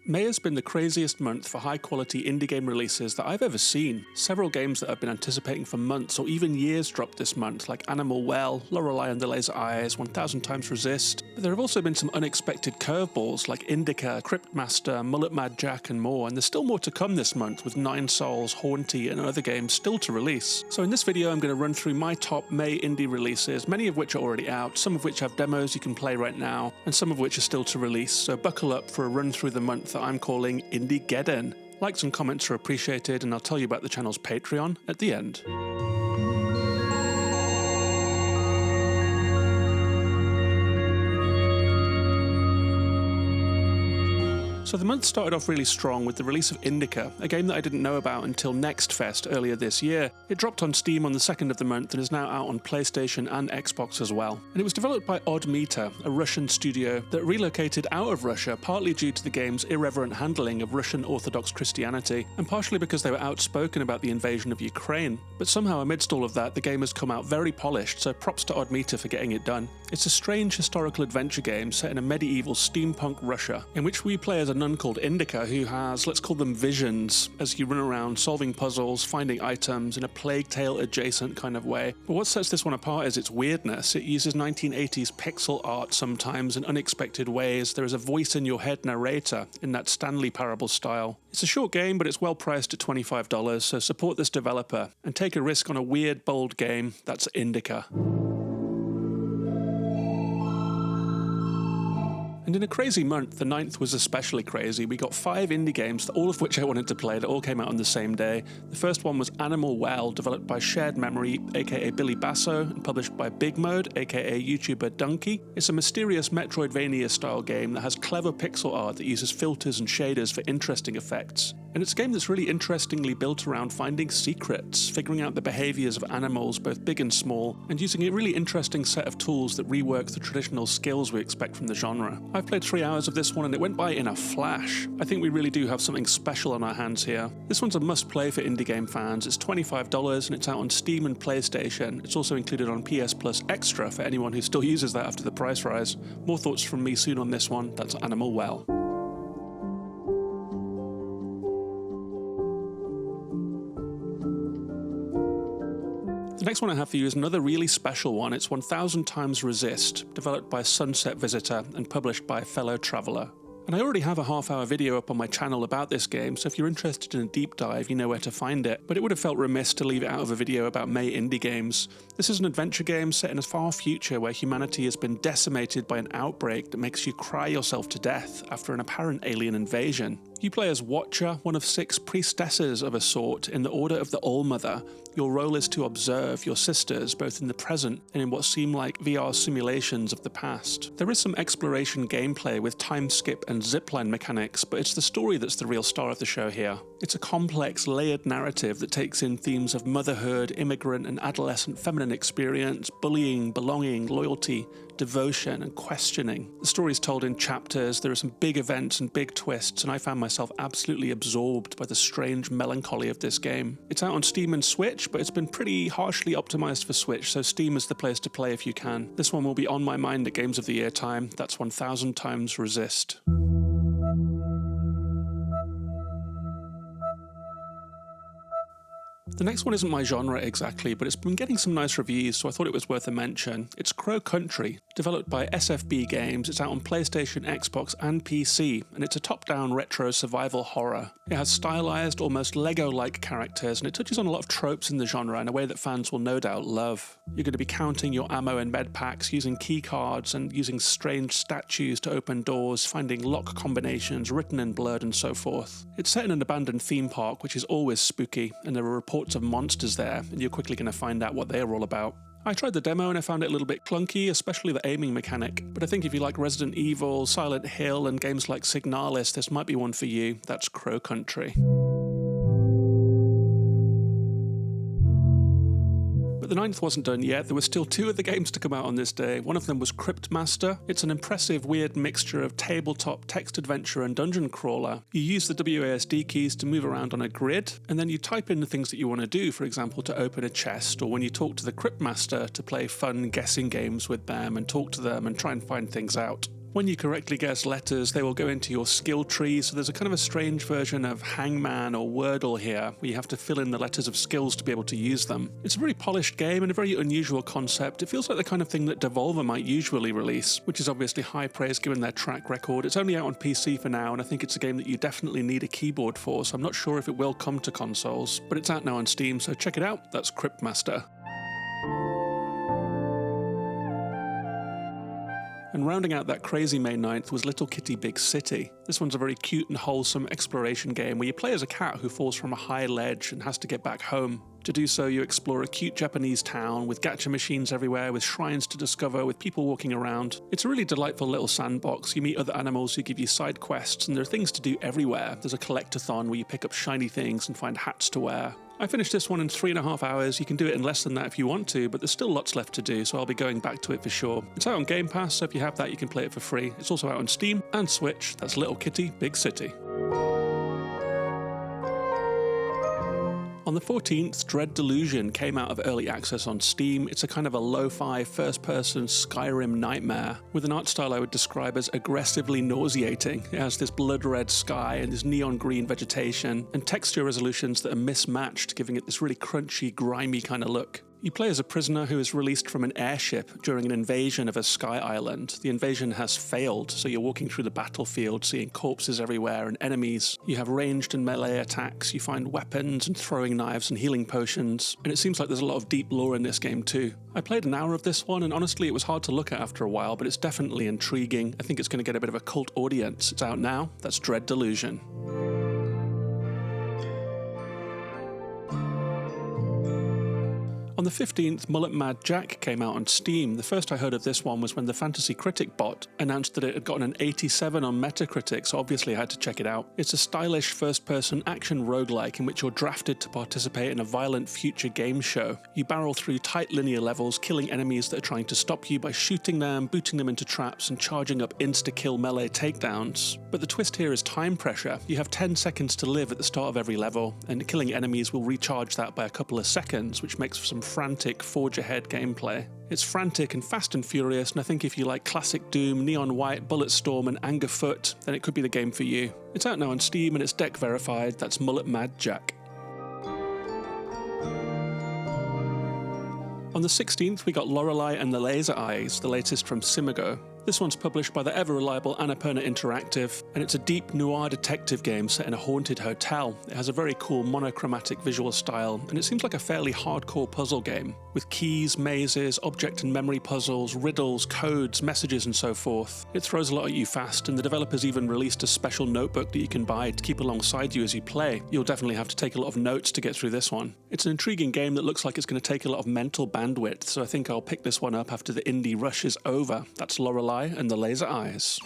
May has been the craziest month for high-quality indie game releases that I've ever seen. Several games that I've been anticipating for months or even years dropped this month, like Animal Well, Lorelei and the Laser Eyes, 1000 Times Resist. But there have also been some unexpected curveballs like Indika, Cryptmaster, Mullet Mad Jack and more, and there's still more to come this month with Nine Souls, Hauntii and other games still to release. So in this video I'm going to run through my top May indie releases, many of which are already out, some of which have demos you can play right now, and some of which are still to release, so buckle up for a run through the month that I'm calling Indie-geddon. Likes and comments are appreciated, and I'll tell you about the channel's Patreon at the end. So the month started off really strong with the release of Indika, a game that I didn't know about until Next Fest earlier this year. It dropped on Steam on the 2nd of the month and is now out on PlayStation and Xbox as well. And it was developed by Odd Meter, a Russian studio that relocated out of Russia partly due to the game's irreverent handling of Russian Orthodox Christianity, and partially because they were outspoken about the invasion of Ukraine. But somehow amidst all of that, the game has come out very polished, so props to Odd Meter for getting it done. It's a strange historical adventure game set in a medieval steampunk Russia, in which we play as a nun called Indika who has, let's call them visions, as you run around solving puzzles, finding items in a Plague Tale adjacent kind of way. But what sets this one apart is its weirdness. It uses 1980s pixel art sometimes in unexpected ways. There is a voice in your head narrator in that Stanley Parable style. It's a short game, but it's well priced at $25, so support this developer and take a risk on a weird, bold game that's Indika. And in a crazy month, the 9th was especially crazy. We got 5 indie games, all of which I wanted to play, that all came out on the same day. The first one was Animal Well, developed by Shared Memory, aka Billy Basso, and published by Big Mode, aka YouTuber Donkey. It's a mysterious Metroidvania-style game that has clever pixel art that uses filters and shaders for interesting effects. And it's a game that's really interestingly built around finding secrets, figuring out the behaviours of animals, both big and small, and using a really interesting set of tools that rework the traditional skills we expect from the genre. I've played 3 hours of this one and it went by in a flash. I think we really do have something special on our hands here. This one's a must-play for indie game fans. It's $25 and it's out on Steam and PlayStation. It's also included on PS Plus Extra for anyone who still uses that after the price rise. More thoughts from me soon on this one. That's Animal Well. The next one I have for you is another really special one. It's 1000 Times Resist, developed by Sunset Visitor and published by Fellow Traveller. And I already have a half-hour video up on my channel about this game, so if you're interested in a deep dive, you know where to find it. But it would have felt remiss to leave it out of a video about May indie games. This is an adventure game set in a far future where humanity has been decimated by an outbreak that makes you cry yourself to death after an apparent alien invasion. You play as Watcher, one of 6 priestesses of a sort in the Order of the All-Mother. Your role is to observe your sisters, both in the present and in what seem like VR simulations of the past. There is some exploration gameplay with time skip and zipline mechanics, but it's the story that's the real star of the show here. It's a complex, layered narrative that takes in themes of motherhood, immigrant and adolescent feminine experience, bullying, belonging, loyalty, devotion and questioning. The story is told in chapters, there are some big events and big twists, and I found myself absolutely absorbed by the strange melancholy of this game. It's out on Steam and Switch, but it's been pretty harshly optimized for Switch, so Steam is the place to play if you can. This one will be on my mind at Games of the Year time. That's 1000 Times Resist. The next one isn't my genre exactly, but it's been getting some nice reviews, so I thought it was worth a mention. It's Crow Country, developed by SFB Games. It's out on PlayStation, Xbox and PC, and it's a top-down retro survival horror. It has stylized, almost Lego-like characters, and it touches on a lot of tropes in the genre in a way that fans will no doubt love. You're going to be counting your ammo and med packs, using key cards and using strange statues to open doors, finding lock combinations written in blood and so forth. It's set in an abandoned theme park, which is always spooky, and there are reports of monsters there, and you're quickly going to find out what they're all about. I tried the demo and I found it a little bit clunky, especially the aiming mechanic, but I think if you like Resident Evil, Silent Hill and games like Signalis, this might be one for you. That's Crow Country. But the 9th wasn't done yet. There were still 2 other games to come out on this day. One of them was Cryptmaster. It's an impressive, weird mixture of tabletop, text adventure and dungeon crawler. You use the WASD keys to move around on a grid, and then you type in the things that you want to do, for example, to open a chest, or when you talk to the Cryptmaster to play fun guessing games with them and talk to them and try and find things out. When you correctly guess letters, they will go into your skill tree, so there's a kind of a strange version of Hangman or Wordle here, where you have to fill in the letters of skills to be able to use them. It's a very polished game and a very unusual concept. It feels like the kind of thing that Devolver might usually release, which is obviously high praise given their track record. It's only out on PC for now, and I think it's a game that you definitely need a keyboard for, so I'm not sure if it will come to consoles, but it's out now on Steam, so check it out. That's Cryptmaster. And rounding out that crazy May 9th was Little Kitty Big City. This one's a very cute and wholesome exploration game where you play as a cat who falls from a high ledge and has to get back home. To do so, you explore a cute Japanese town with gacha machines everywhere, with shrines to discover, with people walking around. It's a really delightful little sandbox. You meet other animals who give you side quests, and there are things to do everywhere. There's a collectathon where you pick up shiny things and find hats to wear. I finished this one in 3.5 hours. You can do it in less than that if you want to, but there's still lots left to do, so I'll be going back to it for sure. It's out on Game Pass, so if you have that, you can play it for free. It's also out on Steam and Switch. That's Little Kitty Big City. On the 14th, Dread Delusion came out of early access on Steam. It's a kind of a lo-fi, first-person Skyrim nightmare, with an art style I would describe as aggressively nauseating. It has this blood-red sky and this neon-green vegetation, and texture resolutions that are mismatched, giving it this really crunchy, grimy kind of look. You play as a prisoner who is released from an airship during an invasion of a sky island. The invasion has failed, so you're walking through the battlefield, seeing corpses everywhere and enemies. You have ranged and melee attacks, you find weapons and throwing knives and healing potions, and it seems like there's a lot of deep lore in this game too. I played an hour of this one, and honestly it was hard to look at after a while, but it's definitely intriguing. I think it's going to get a bit of a cult audience. It's out now. That's Dread Delusion. On the 15th, Mullet Mad Jack came out on Steam. The first I heard of this one was when the Fantasy Critic bot announced that it had gotten an 87 on Metacritic, so obviously I had to check it out. It's a stylish first-person action roguelike in which you're drafted to participate in a violent future game show. You barrel through tight linear levels, killing enemies that are trying to stop you by shooting them, booting them into traps, and charging up insta-kill melee takedowns. But the twist here is time pressure. You have 10 seconds to live at the start of every level, and killing enemies will recharge that by a couple of seconds, which makes for some frantic, forge-ahead gameplay. It's frantic and fast and furious, and I think if you like classic Doom, Neon White, Bulletstorm, and Angerfoot, then it could be the game for you. It's out now on Steam and it's deck verified. That's Mullet Mad Jack. On the 16th, we got Lorelei and the Laser Eyes, the latest from Simigo. This one's published by the ever-reliable Annapurna Interactive, and it's a deep noir detective game set in a haunted hotel. It has a very cool monochromatic visual style, and it seems like a fairly hardcore puzzle game, with keys, mazes, object and memory puzzles, riddles, codes, messages and so forth. It throws a lot at you fast, and the developers even released a special notebook that you can buy to keep alongside you as you play. You'll definitely have to take a lot of notes to get through this one. It's an intriguing game that looks like it's going to take a lot of mental bandwidth, so I think I'll pick this one up after the indie rush is over. That's Lorelei and the Laser Eyes.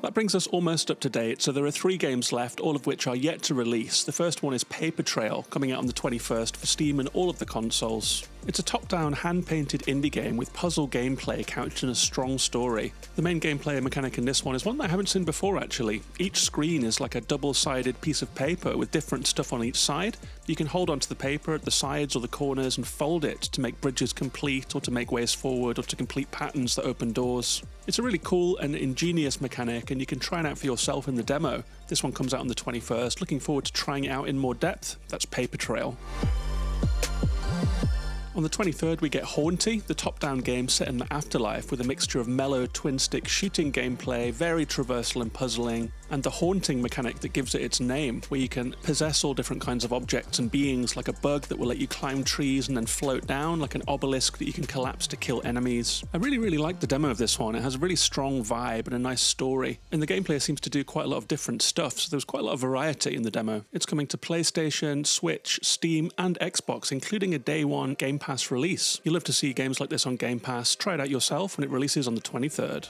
That brings us almost up to date, so there are 3 games left, all of which are yet to release. The first one is Paper Trail, coming out on the 21st for Steam and all of the consoles. It's a top-down, hand-painted indie game with puzzle gameplay couched in a strong story. The main gameplay mechanic in this one is one that I haven't seen before actually. Each screen is like a double-sided piece of paper with different stuff on each side. You can hold onto the paper at the sides or the corners and fold it to make bridges complete, or to make ways forward, or to complete patterns that open doors. It's a really cool and ingenious mechanic, and you can try it out for yourself in the demo. This one comes out on the 21st. Looking forward to trying it out in more depth. That's Paper Trail. On the 23rd, we get Hauntii, the top-down game set in the afterlife with a mixture of mellow twin-stick shooting gameplay, varied traversal and puzzling, and the haunting mechanic that gives it its name, where you can possess all different kinds of objects and beings, like a bug that will let you climb trees and then float down, like an obelisk that you can collapse to kill enemies. I really like the demo of this one. It has a really strong vibe and a nice story, and the gameplay seems to do quite a lot of different stuff, so there's quite a lot of variety in the demo. It's coming to PlayStation, Switch, Steam, and Xbox, including a Day 1 Game Pass release. You'll love to see games like this on Game Pass. Try it out yourself when it releases on the 23rd.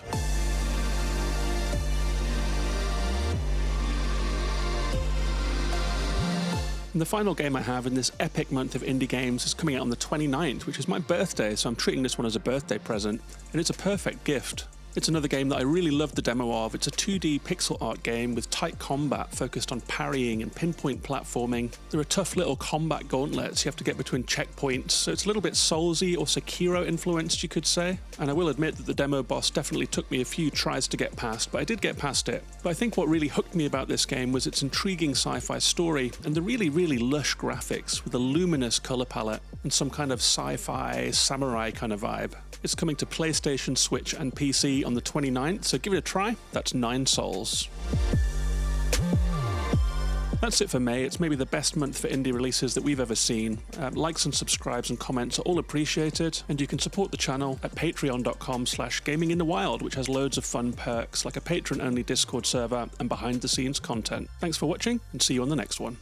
And the final game I have in this epic month of indie games is coming out on the 29th, which is my birthday, so I'm treating this one as a birthday present, and it's a perfect gift. It's another game that I really loved the demo of. It's a 2D pixel art game with tight combat focused on parrying and pinpoint platforming. There are tough little combat gauntlets you have to get between checkpoints, so it's a little bit Soulsy or Sekiro influenced, you could say. And I will admit that the demo boss definitely took me a few tries to get past, but I did get past it. But I think what really hooked me about this game was its intriguing sci-fi story and the really lush graphics with a luminous color palette and some kind of sci-fi samurai kind of vibe. It's coming to PlayStation, Switch and PC on the 29th, so give it a try. That's 9 souls. That's it for May. It's maybe the best month for indie releases that we've ever seen. Likes and subscribes and comments are all appreciated, and you can support the channel at patreon.com/gaminginthewild, which has loads of fun perks like a patron-only Discord server and behind-the-scenes content. Thanks for watching, and see you on the next one.